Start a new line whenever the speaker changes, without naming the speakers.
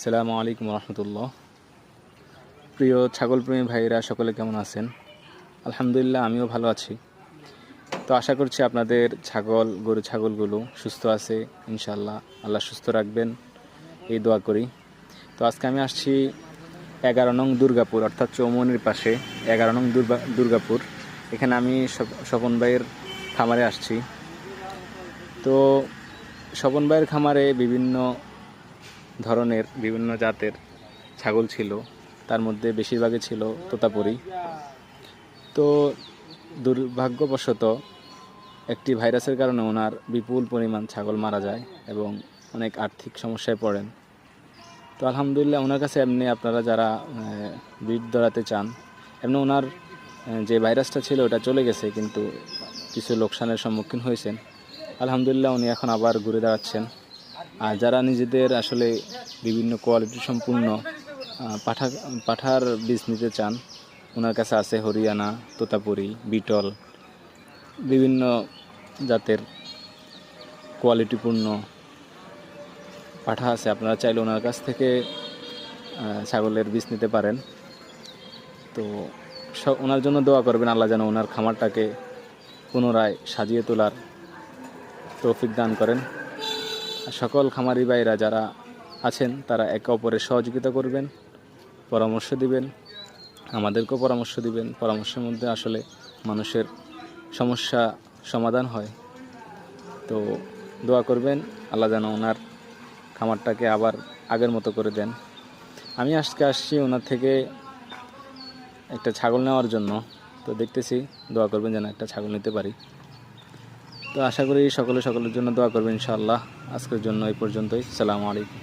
আসসালামু আলাইকুম রহমতুল্লাহ। প্রিয় ছাগলপ্রেমী ভাইরা সকলে কেমন আছেন? আলহামদুলিল্লাহ, আমিও ভালো আছি। তো আশা করছি আপনাদের গরু ছাগলগুলো সুস্থ আছে। ইনশাআল্লাহ আল্লাহ সুস্থ রাখবেন, এই দোয়া করি। তো আজকে আমি আসছি 11 নং দুর্গাপুর, অর্থাৎ চৌমনির পাশে 11 নং দুর্গাপুর। এখানে আমি স্বপন ভাইয়ের খামারে আসছি। তো স্বপন ভাইয়ের খামারে বিভিন্ন ধরনের বিভিন্ন জাতের ছাগল ছিল, তার মধ্যে বেশিরভাগই ছিল তোতাপুরি। তো দুর্ভাগ্যবশত একটি ভাইরাসের কারণে ওনার বিপুল পরিমাণ ছাগল মারা যায় এবং অনেক আর্থিক সমস্যায় পড়েন। তো আলহামদুলিল্লাহ, ওনার কাছে এমনি আপনারা যারা ব্রিড ধরাতে চান, এমনি ওনার যে ভাইরাসটা ছিল ওটা চলে গেছে, কিন্তু কিছু লোকসানের সম্মুখীন হয়েছেন। আলহামদুলিল্লাহ, উনি এখন আবার ঘুরে দাঁড়াচ্ছেন। আর যারা নিজেদের আসলে বিভিন্ন কোয়ালিটি সম্পূর্ণ পাঠার বীজ নিতে চান, ওনার কাছে আছে হরিয়ানা, তোতাপুরি, বিটল, বিভিন্ন জাতের কোয়ালিটিপূর্ণ পাঠা আছে। আপনারা চাইলে ওনার কাছ থেকে ছাগলের বীজ নিতে পারেন। তো ওনার জন্য দোয়া করবেন, আল্লাহ যেন ওনার খামারটাকে পুনরায় সাজিয়ে তোলার তৌফিক দান করেন। সকল খামারি ভাইরা যারা আছেন তারা একে অপরের সহযোগিতা করবেন, পরামর্শ দিবেন, আমাদেরকেও পরামর্শ দিবেন। পরামর্শের মধ্যে আসলে মানুষের সমস্যা সমাধান হয়। তো দোয়া করবেন, আল্লাহ যেন ওনার খামারটাকে আবার আগের মতো করে দেন। আমি আজকে আসছি ওনার থেকে একটা ছাগল নেওয়ার জন্য। তো দেখতেছি, দোয়া করবেন যেন একটা ছাগল নিতে পারি। তো আশা করি সকলের জন্য দোয়া করবেন ইনশাআল্লাহ। আজকের জন্য এই পর্যন্তই। আসসালামু আলাইকুম।